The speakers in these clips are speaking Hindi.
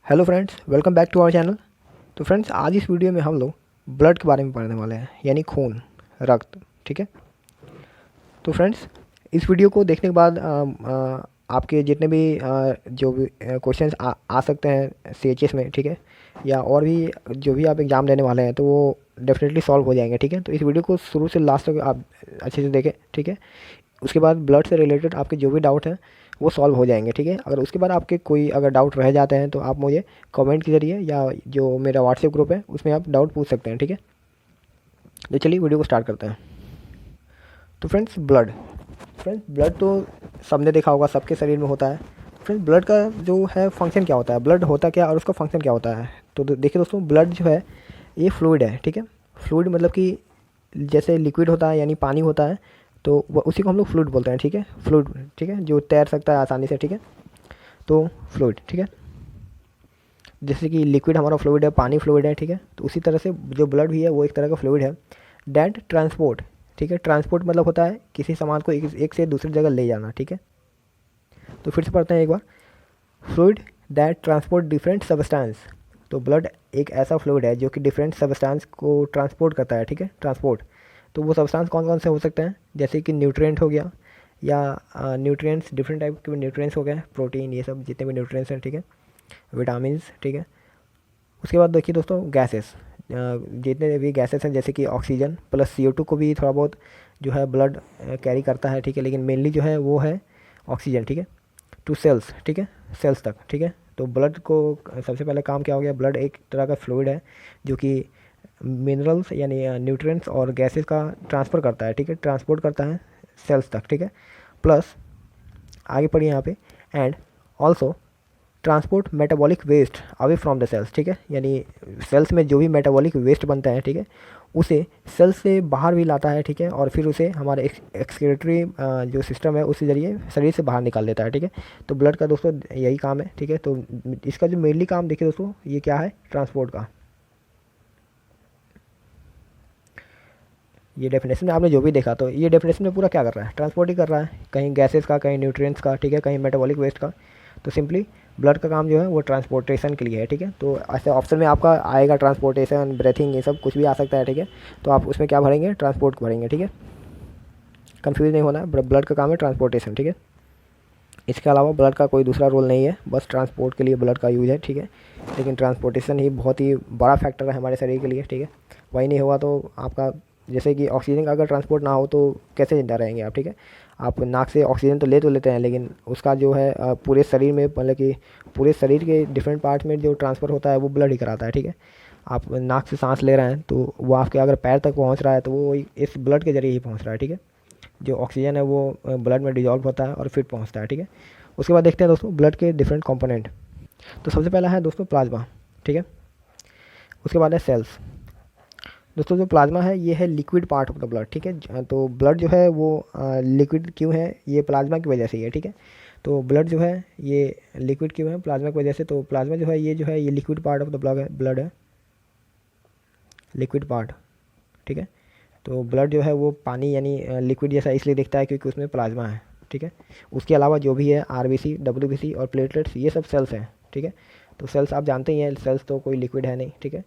Hello friends, welcome back to our channel. तो फ्रेंड्स, आज इस वीडियो में हम लोग ब्लड के बारे में पढ़ने वाले हैं, यानी खून, रक्त। ठीक है। तो फ्रेंड्स, इस वीडियो को देखने के बाद आपके जितने भी जो भी क्वेश्चंस आ सकते हैं CHS में, ठीक है, या और भी जो भी आप एग्ज़ाम देने वाले हैं, तो वो डेफिनेटली सॉल्व हो जाएंगे। ठीक है। तो इस वीडियो को शुरू से लास्ट तक आप अच्छे से देखें। ठीक है। उसके बाद ब्लड से रिलेटेड आपके जो भी डाउट हैं वो सॉल्व हो जाएंगे। ठीक है। अगर उसके बाद आपके कोई अगर डाउट रह जाते हैं तो आप मुझे कमेंट के ज़रिए या जो मेरा व्हाट्सएप ग्रुप है उसमें आप डाउट पूछ सकते हैं। ठीक है। तो चलिए वीडियो को स्टार्ट करते हैं। तो फ्रेंड्स ब्लड तो सबने देखा होगा, सबके शरीर में होता है। फ्रेंड्स, ब्लड का जो है फंक्शन क्या होता है, ब्लड होता क्या और उसका फंक्शन क्या होता है। तो देखिए दोस्तों, ब्लड जो है ये फ्लूइड है। ठीक है। फ्लूइड मतलब कि जैसे लिक्विड होता है यानी पानी होता है, तो उसी को हम लोग फ्लूइड बोलते हैं। ठीक है। फ्लूइड, ठीक है, जो तैर सकता है आसानी से। ठीक है। तो फ्लूइड, ठीक है, जैसे कि लिक्विड हमारा फ्लूइड है, पानी फ्लूइड है। ठीक है। तो उसी तरह से जो ब्लड भी है वो एक तरह का फ्लूइड है। दैट ट्रांसपोर्ट, ठीक है, ट्रांसपोर्ट मतलब होता है किसी सामान को एक से दूसरी जगह ले जाना। ठीक है। तो फिर से पढ़ते हैं एक बार। Fluid that transport different substance. तो ब्लड एक ऐसा फ्लूइड है जो कि डिफरेंट सब्सटेंस को ट्रांसपोर्ट करता है। ठीक है। ट्रांसपोर्ट, तो वो सब्सटेंस कौन कौन से हो सकते हैं, जैसे कि न्यूट्रिएंट हो गया, या न्यूट्रिएंट्स, डिफरेंट टाइप के न्यूट्रिएंट्स हो गए, प्रोटीन, ये सब जितने भी न्यूट्रिएंट्स हैं। ठीक है। विटामिन। ठीक है। उसके बाद देखिए दोस्तों, गैसेस, जितने भी गैसेस हैं जैसे कि ऑक्सीजन प्लस CO2 को भी थोड़ा बहुत जो है ब्लड कैरी करता है। ठीक है। लेकिन मेनली जो है वो है ऑक्सीजन। ठीक है। टू सेल्स, ठीक है, सेल्स तक। ठीक है। तो ब्लड को सबसे पहले काम क्या हो गया, ब्लड एक तरह का फ्लूइड है जो कि मिनरल्स यानी न्यूट्रिएंट्स और गैसेस का ट्रांसफ़र करता है। ठीक है। ट्रांसपोर्ट करता है सेल्स तक। ठीक है। प्लस आगे पढ़िए यहाँ पे, and also transport metabolic waste away from the cells. ठीक है। यानी सेल्स में जो भी मेटाबॉलिक वेस्ट बनता है, ठीक है, उसे सेल्स से बाहर भी लाता है। ठीक है। और फिर उसे हमारे एक्सक्रीटरी जो सिस्टम है उसके ज़रिए शरीर से बाहर निकाल देता है। ठीक है। तो ब्लड का दोस्तों यही काम है। ठीक है। तो इसका जो मेनली काम देखिए दोस्तों, ये क्या है, ट्रांसपोर्ट का। ये डेफिनेशन में आपने जो भी देखा, तो ये डेफिनेशन में पूरा क्या कर रहा है, ट्रांसपोर्ट ही कर रहा है, कहीं गैसेस का, कहीं न्यूट्रिएंट्स का। ठीक है। कहीं मेटाबॉलिक वेस्ट का। तो सिंपली ब्लड का काम जो है वो ट्रांसपोर्टेशन के लिए है। ठीक है। तो ऐसे ऑप्शन में आपका आएगा ट्रांसपोर्टेशन, ब्रेथिंग, ये सब कुछ भी आ सकता है। ठीक है। तो आप उसमें क्या भरेंगे, ट्रांसपोर्ट भरेंगे। ठीक है। कंफ्यूज नहीं होना है, ब्लड का काम है ट्रांसपोर्टेशन। ठीक है। इसके अलावा ब्लड का कोई दूसरा रोल नहीं है, बस ट्रांसपोर्ट के लिए ब्लड का यूज़ है। ठीक है। लेकिन ट्रांसपोर्टेशन ही बहुत ही बड़ा फैक्टर है हमारे शरीर के लिए। ठीक है। वही नहीं हुआ तो आपका, जैसे कि ऑक्सीजन का अगर ट्रांसपोर्ट ना हो तो कैसे ज़िंदा रहेंगे आप। ठीक है। आप नाक से ऑक्सीजन तो लेते हैं, लेकिन उसका जो है पूरे शरीर में, मतलब कि पूरे शरीर के डिफरेंट पार्ट में जो ट्रांसफ़र होता है वो ब्लड ही कराता है। ठीक है। आप नाक से सांस ले रहे हैं तो वो आपके अगर पैर तक पहुंच रहा है तो वो इस ब्लड के ज़रिए ही पहुंच रहा है। ठीक है। जो ऑक्सीजन है वो ब्लड में डिजॉल्व होता है और फिर पहुंचता है। ठीक है। उसके बाद देखते हैं दोस्तों ब्लड के डिफरेंट कंपोनेंट। तो सबसे पहला है दोस्तों प्लाज्मा। ठीक है। उसके बाद है सेल्स। दोस्तों जो प्लाज्मा है ये है liquid part of the blood. ठीक है। तो ब्लड जो है वो लिक्विड क्यों है, ये प्लाज्मा की वजह से ही है। ठीक है। तो ब्लड जो है ये लिक्विड क्यों है, प्लाज्मा की वजह से। तो प्लाज्मा जो है ये liquid part of the blood है, लिक्विड पार्ट। ठीक है। तो ब्लड जो है वो पानी यानी लिक्विड जैसा इसलिए दिखता है क्योंकि उसमें प्लाज्मा है। ठीक है। उसके अलावा जो भी है RBC, WBC और प्लेटलेट्स, ये सब सेल्स हैं। ठीक है। तो सेल्स आप जानते ही हैं, सेल्स तो कोई लिक्विड है नहीं। ठीक है।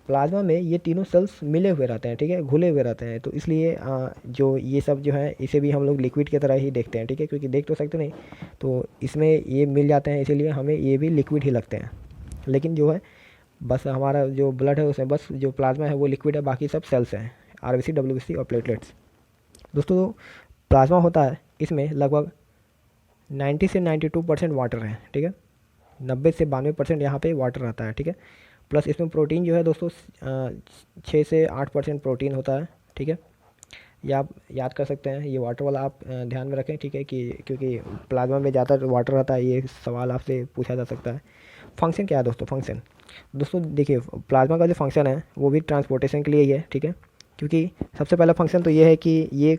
प्लाज्मा में ये तीनों सेल्स मिले हुए रहते हैं। ठीक है। घुले हुए रहते हैं, तो इसलिए जो ये सब जो है इसे भी हम लोग लिक्विड की तरह ही देखते हैं। ठीक है। क्योंकि देख तो सकते नहीं, तो इसमें ये मिल जाते हैं, इसीलिए हमें ये भी लिक्विड ही लगते हैं। लेकिन जो है बस हमारा जो ब्लड है उसमें बस जो प्लाज्मा है वो लिक्विड है, बाकी सब सेल्स हैं, RBC, WBC और प्लेटलेट्स। दोस्तों प्लाज्मा होता है इसमें लगभग 90 से 92% वाटर है। ठीक है। 90 से 92% यहाँ पे वाटर रहता है। ठीक है। प्लस इसमें प्रोटीन जो है दोस्तों 6 से 8% प्रोटीन होता है। ठीक है। ये आप याद कर सकते हैं, ये वाटर वाला आप ध्यान में रखें। ठीक है। कि क्योंकि प्लाज्मा में ज़्यादा वाटर रहता है, ये सवाल आपसे पूछा जा सकता है। फंक्शन क्या है दोस्तों, फंक्शन, दोस्तों देखिए प्लाज्मा का जो फंक्शन है वो भी ट्रांसपोर्टेशन के लिए ही है। ठीक है। क्योंकि सबसे पहला फंक्शन तो ये है कि ये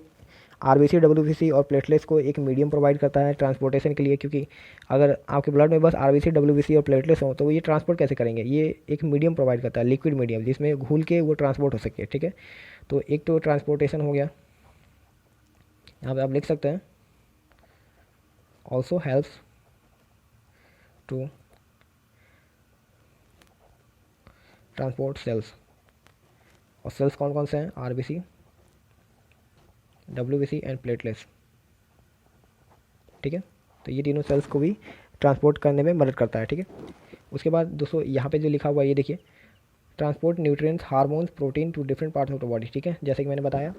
RBC, WBC और प्लेटलेट्स को एक मीडियम प्रोवाइड करता है ट्रांसपोर्टेशन के लिए। क्योंकि अगर आपके ब्लड में बस RBC, WBC और प्लेटलेट्स हो तो ये ट्रांसपोर्ट कैसे करेंगे, ये एक मीडियम प्रोवाइड करता है, लिक्विड मीडियम, जिसमें घुल के वो ट्रांसपोर्ट हो सके। ठीक है। तो एक तो ट्रांसपोर्टेशन हो गया, यहाँ पे आप लिख सकते हैं, also helps to transport cells. और सेल्स कौन कौन से हैं? आरबीसी, डब्ल्यूबीसी एंड प्लेटलेट्स, ठीक है। तो ये तीनों सेल्स को भी ट्रांसपोर्ट करने में मदद करता है, ठीक है। उसके बाद दोस्तों यहाँ पे जो लिखा हुआ है ये देखिए, transport nutrients, hormones, protein to different parts of the body, ठीक है। जैसे कि मैंने बताया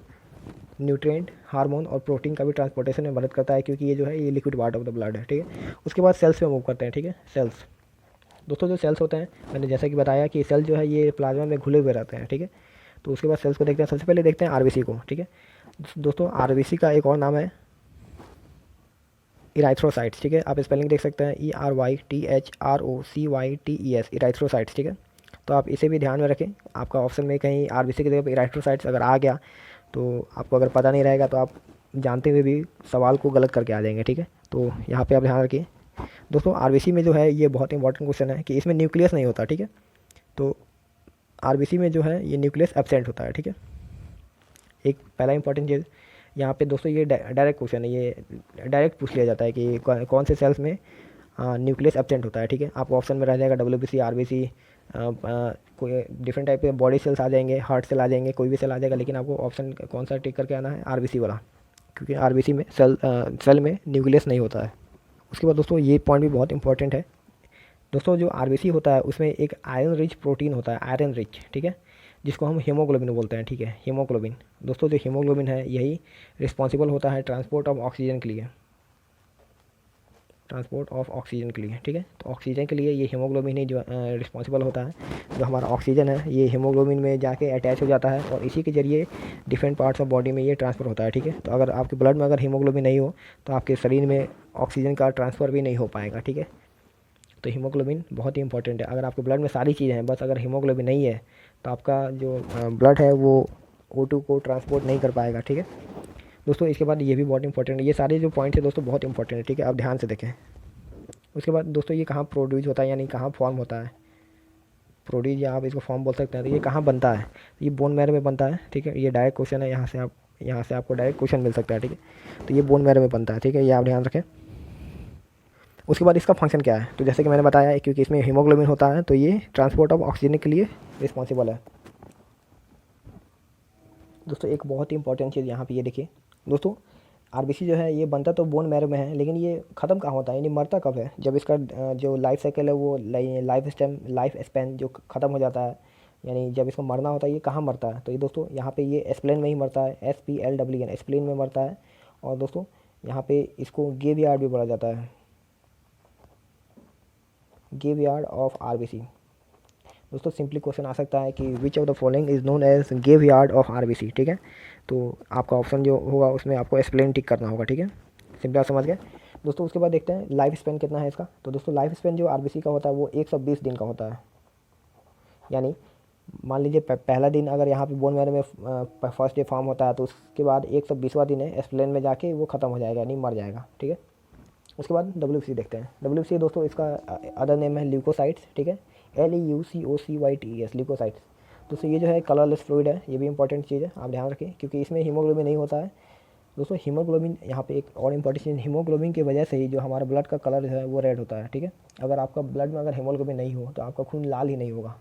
न्यूट्रिएंट, हार्मोन और प्रोटीन का भी ट्रांसपोर्टेशन में मदद करता है, क्योंकि ये जो है ये liquid part of the blood है, ठीक है। उसके बाद सेल्स में मूव करते हैं, ठीक है। सेल्स दोस्तों, जो सेल्स होते हैं मैंने जैसा कि बताया कि सेल जो है ये प्लाज्मा में घुले हुए रहते हैं, ठीक है। तो उसके बाद सेल्स को देखते हैं। सबसे पहले देखते हैं आरबीसी को, ठीक है। दोस्तों आरबीसी का एक और नाम है इराइथ्रोसाइट्स, ठीक है। आप स्पेलिंग देख सकते हैं ERYTHROCYTES, इराइथ्रोसाइट्स, ठीक है। तो आप इसे भी ध्यान में रखें। आपका ऑप्शन में कहीं आरबीसी की जगह पर इराइथ्रोसाइट्स अगर आ गया तो आपको अगर पता नहीं रहेगा तो आप जानते हुए भी सवाल को गलत करके आ जाएंगे, ठीक है। तो यहाँ पे आप ध्यान रखिए। दोस्तों आरबीसी में जो है ये बहुत इंपॉर्टेंट क्वेश्चन है कि इसमें न्यूक्लियस नहीं होता, ठीक है। तो आरबीसी में जो है ये न्यूक्लियस एब्सेंट होता है, ठीक है। एक पहला इंपॉर्टेंट चीज़ यहाँ पे दोस्तों, ये डायरेक्ट क्वेश्चन है, ये डायरेक्ट पूछ लिया जाता है कि कौन से सेल्स में न्यूक्लियस एब्सेंट होता है, ठीक है। आपको ऑप्शन में रह जाएगा डब्ल्यूबीसी, आरबीसी, कोई डिफरेंट टाइप के बॉडी सेल्स आ जाएंगे, हार्ट सेल आ जाएंगे, कोई भी सेल आ जाएगा, लेकिन आपको ऑप्शन कौन सा टिक करके आना है? आरबीसी वाला, क्योंकि आरबीसी में सेल में न्यूक्लियस नहीं होता है। उसके बाद दोस्तों ये पॉइंट भी बहुत इंपॉर्टेंट है दोस्तों, जो आरबीसी होता है उसमें एक आयरन रिच प्रोटीन होता है, आयरन रिच, ठीक है, जिसको हम हीमोग्लोबिन बोलते हैं, ठीक है। हीमोग्लोबिन दोस्तों, जो हीमोग्लोबिन है यही रिस्पॉन्सिबल होता है ट्रांसपोर्ट ऑफ ऑक्सीजन के लिए, ट्रांसपोर्ट ऑफ ऑक्सीजन के लिए, ठीक है। तो ऑक्सीजन के लिए ये हीमोग्लोबिन ही जो रिस्पॉन्सिबल होता है। जो हमारा ऑक्सीजन है ये हीमोग्लोबिन में जाके अटैच हो जाता है और इसी के जरिए डिफरेंट पार्ट्स ऑफ बॉडी में ये ट्रांसफ़र होता है, ठीक है। तो अगर आपके ब्लड में अगर हीमोग्लोबिन नहीं हो तो आपके शरीर में ऑक्सीजन का ट्रांसफ़र भी नहीं हो पाएगा, ठीक है। तो हीमोग्लोबिन बहुत ही इंपॉर्टेंट है। अगर आपके ब्लड में सारी चीज़ें हैं, बस अगर हीमोग्लोबिन नहीं है तो आपका जो ब्लड है वो O2 को ट्रांसपोर्ट नहीं कर पाएगा, ठीक है दोस्तों। इसके बाद ये भी बहुत इंपॉर्टेंट है, ये सारे जो पॉइंट्स है दोस्तों बहुत इंपॉर्टेंट है, ठीक है। आप ध्यान से देखें। उसके बाद दोस्तों ये कहाँ प्रोड्यूस होता है, यानी कहाँ फॉर्म होता है? प्रोड्यूस या आप इसको फॉर्म बोल सकते हैं। तो ये कहाँ बनता है? ये बोन मैरो में बनता है, ठीक है। ये डायरेक्ट क्वेश्चन है, यहाँ से आपको डायरेक्ट क्वेश्चन मिल सकता है, ठीक है। तो ये बोन मैरो में बनता है, ठीक है, ये आप ध्यान रखें। उसके बाद इसका फंक्शन क्या है? तो जैसे कि मैंने बताया, क्योंकि इसमें हीमोग्लोबिन होता है तो ये ट्रांसपोर्ट ऑफ ऑक्सीजन के लिए रिस्पॉन्सिबल है। दोस्तों एक बहुत ही इंपॉर्टेंट चीज़ यहाँ पे ये देखिए दोस्तों, आरबीसी जो है ये बनता तो बोन मैरो में है, लेकिन ये ख़त्म कहाँ होता है, यानी मरता कब है? जब इसका जो लाइफ साइकिल है वो लाइफ स्पैन जो ख़त्म हो जाता है, यानी जब इसको मरना होता है, ये कहाँ मरता है? तो ये दोस्तों यहाँ पे ये स्प्लेन में ही मरता है, SPLWN, स्प्लेन में मरता है। और दोस्तों यहाँ पे इसको गेव यार्ड भी बोला जाता है, गेव यार्ड ऑफ आरबीसी। दोस्तों सिंपली क्वेश्चन आ सकता है कि which of the following is known as graveyard of RBC, ठीक है। तो आपका ऑप्शन जो होगा उसमें आपको एक्सप्लेन टिक करना होगा, ठीक है। सिंपली आप समझ गए दोस्तों। उसके बाद देखते हैं लाइफ स्पेन कितना है इसका। तो दोस्तों लाइफ स्पेन जो आरबीसी का होता है वो 120 दिन का होता है। यानी मान लीजिए पहला दिन अगर यहाँ पे बोन मैरो में फर्स्ट डे फॉर्म होता है तो उसके बाद 120वां दिन है एक्सप्लेन में जाके वो ख़त्म हो जाएगा, यानी मर जाएगा, ठीक है। उसके बाद डब्ल्यूबीसी देखते हैं। डब्ल्यूबीसी दोस्तों इसका अदर नेम है ल्यूकोसाइट्स, ठीक है, LEUCOCYTES, ल्यूकोसाइट्स। दोस्तों ये जो है कलरलेस फ्लूइड है, ये भी इंपॉर्टेंट चीज़ है, आप ध्यान रखें, क्योंकि इसमें हीमोग्लोबिन नहीं होता है दोस्तों। हीमोग्लोबिन यहाँ पे एक और इंपॉर्टेंट चीज़, हीमोग्लोबिन की वजह से ही जो हमारा ब्लड का कलर है वो रेड होता है, ठीक है। अगर आपका ब्लड में अगर हीमोग्लोबिन नहीं हो तो आपका खून लाल ही नहीं होगा।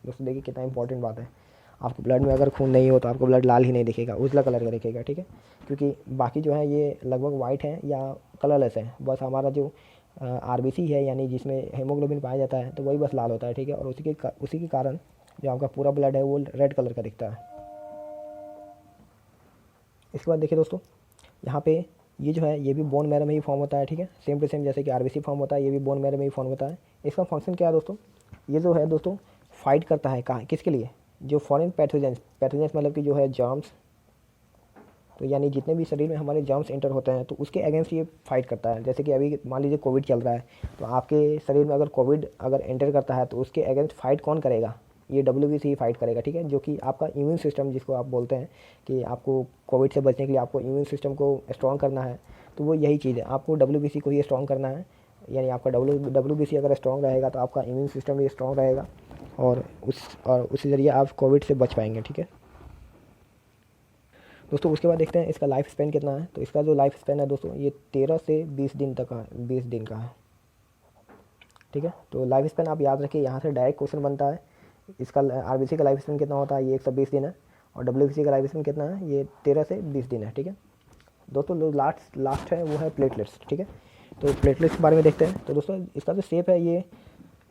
दोस्तों देखिए कितना इंपॉर्टेंट बात है, आपके ब्लड में अगर खून नहीं हो तो आपका ब्लड लाल ही नहीं दिखेगा, उजला कलर का दिखेगा, ठीक है। क्योंकि बाकी जो है ये लगभग वाइट है या कलरलेस है, बस हमारा जो आरबीसी है यानी जिसमें हीमोग्लोबिन पाया जाता है तो वही बस लाल होता है, ठीक है। और उसी के कारण जो आपका पूरा ब्लड है वो रेड कलर का दिखता है। इसके बाद देखिए दोस्तों यहाँ पे ये जो है ये भी बोन मैरो में ही फॉर्म होता है, ठीक है। सेम टू सेम जैसे कि आरबीसी फॉर्म होता है, ये भी बोन मैरो में ही फॉर्म होता है। इसका फंक्शन क्या है दोस्तों? ये जो है दोस्तों फाइट करता है कहाँ, किसके लिए? जो फॉरेन पैथोजेंस मतलब कि जो है जर्म्स, तो यानी जितने भी शरीर में हमारे जर्म्स एंटर होते हैं तो उसके अगेंस्ट ये फाइट करता है। जैसे कि अभी मान लीजिए कोविड चल रहा है, तो आपके शरीर में अगर कोविड अगर एंटर करता है तो उसके अगेंस्ट फाइट कौन करेगा? ये डब्ल्यूबीसी ही फाइट करेगा, ठीक है। जो कि आपका इम्यून सिस्टम, जिसको आप बोलते हैं कि आपको कोविड से बचने के लिए आपको इम्यून सिस्टम को स्ट्रॉन्ग करना है, तो वो यही चीज़ है, आपको डब्ल्यूबीसी को ही स्ट्रॉन्ग करना है। यानी आपका डब्ल्यूबीसी अगर स्ट्रॉन्ग रहेगा तो आपका इम्यून सिस्टम भी स्ट्रॉन्ग रहेगा और उस ज़रिए आप कोविड से बच पाएंगे, ठीक है दोस्तों। उसके बाद देखते हैं इसका लाइफ स्पेन कितना है। तो इसका जो लाइफ स्पेन है दोस्तों ये 13 से 20 दिन तक का, 20 दिन का है, ठीक है। तो लाइफ स्पेन आप याद रखिए, यहाँ से डायरेक्ट क्वेश्चन बनता है इसका आरबीसी का लाइफ स्पैन कितना होता है, ये 120 दिन है, और डब्ल्यूबीसी का लाइफ स्पैन कितना है, ये 13 से 20 दिन है। ठीक है दोस्तों, जो लास्ट है वो है प्लेटलेट्स। ठीक है, तो प्लेटलेट्स के बारे में देखते हैं। तो दोस्तों इसका जो शेप है ये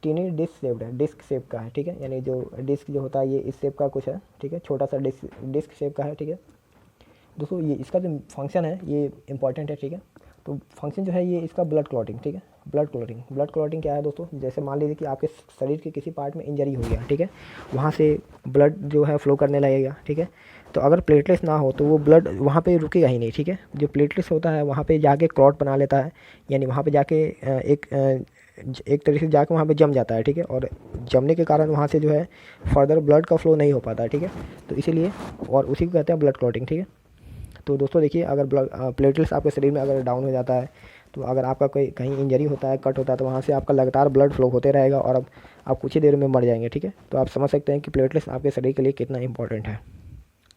टीनी डिस्क शेप्ड है, डिस्क शेप का है। ठीक है, यानी जो डिस्क जो होता है ये इस शेप का कुछ है। ठीक है, छोटा सा डिस्क शेप का है। ठीक है दोस्तों, ये इसका जो फंक्शन है ये इंपॉर्टेंट है। ठीक है, तो फंक्शन जो है ये इसका ब्लड क्लॉटिंग। ठीक है, ब्लड क्लॉटिंग क्या है दोस्तों, जैसे मान लीजिए कि आपके शरीर के किसी पार्ट में इंजरी हो गया। ठीक है, वहाँ से ब्लड जो है फ्लो करने लगेगा। ठीक है, तो अगर प्लेटलेट्स ना हो तो वो ब्लड वहाँ पे रुकेगा ही नहीं। ठीक है, जो प्लेटलेट्स होता है वहाँ पे जाके क्लॉट बना लेता है, यानी वहाँ पे जाके एक तरीके से जाके वहाँ पे जम जाता है। ठीक है, और जमने के कारण वहाँ से जो है फर्दर ब्लड का फ्लो नहीं हो पाता है। ठीक है, तो इसीलिए और उसी को कहते हैं ब्लड क्लॉटिंग। ठीक है, तो दोस्तों देखिए, अगर प्लेटलेट्स आपके शरीर में अगर डाउन हो जाता है, तो अगर आपका कोई कहीं इंजरी होता है, कट होता है, तो वहाँ से आपका लगातार ब्लड फ्लो होते रहेगा और अब आप कुछ ही देर में मर जाएंगे। ठीक है, तो आप समझ सकते हैं कि प्लेटलेट्स आपके शरीर के लिए कितना इंपॉर्टेंट है।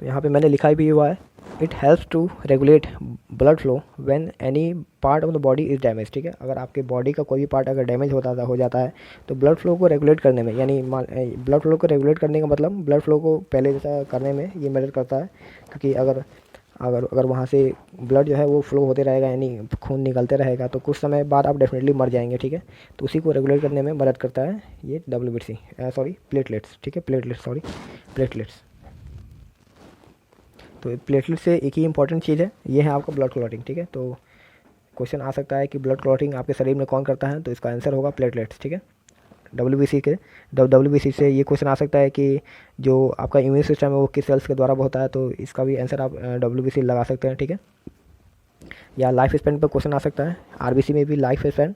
तो यहाँ पे मैंने लिखा भी हुआ है, it helps to regulate blood flow when any part of the body is damage. ठीक है, अगर आपके बॉडी का कोई भी पार्ट अगर डैमेज हो जाता है तो ब्लड फ्लो को रेगुलेट करने में, यानी ब्लड फ्लो को रेगुलेट करने का मतलब ब्लड फ्लो को पहले जैसा करने में ये मदद करता है। क्योंकि अगर वहाँ से ब्लड जो है वो फ्लो होते रहेगा, यानी खून निकलते रहेगा, तो कुछ समय बाद आप डेफिनेटली मर जाएंगे। ठीक है, तो उसी को रेगुलेट करने में मदद करता है ये प्लेटलेट्स। ठीक है, प्लेटलेट्स। तो प्लेटलेट से एक ही इंपॉर्टेंट चीज़ है, ये है आपका ब्लड क्लॉटिंग। ठीक है, तो क्वेश्चन आ सकता है कि ब्लड क्लॉटिंग आपके शरीर में कौन करता है, तो इसका आंसर होगा प्लेटलेट्स। ठीक है, डब्ल्यूबीसी से ये क्वेश्चन आ सकता है कि जो आपका इम्यून सिस्टम है वो किस सेल्स के द्वारा होता है, तो इसका भी आंसर आप डब्ल्यूबीसी लगा सकते हैं। ठीक है, या लाइफ स्पैन पर क्वेश्चन आ सकता है, आरबीसी में भी लाइफ स्पैन।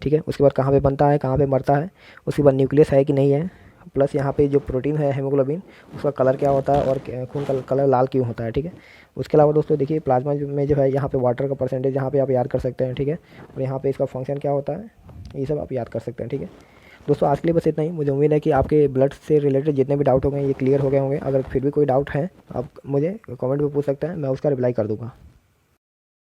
ठीक है, उसके बाद कहाँ पे बनता है, कहाँ पे मरता है, उसके बाद न्यूक्लियस है कि नहीं है, प्लस यहाँ पे जो प्रोटीन है हेमोग्लोबिन, उसका कलर क्या होता है और खून का कलर लाल क्यों होता है। ठीक है, उसके अलावा दोस्तों देखिए, प्लाज्मा में जो है यहाँ पे वाटर का परसेंटेज यहाँ पे आप याद कर सकते हैं। ठीक है, और यहाँ पे इसका फंक्शन क्या होता है, ये सब आप याद कर सकते हैं। ठीक है दोस्तों, आज के लिए बस इतना ही। मुझे उम्मीद है कि आपके ब्लड से रिलेटेड जितने भी डाउट हो गए ये क्लियर हो गए होंगे। अगर फिर भी कोई डाउट है आप मुझे कमेंट में पूछ सकते हैं, मैं उसका रिप्लाई कर दूँगा।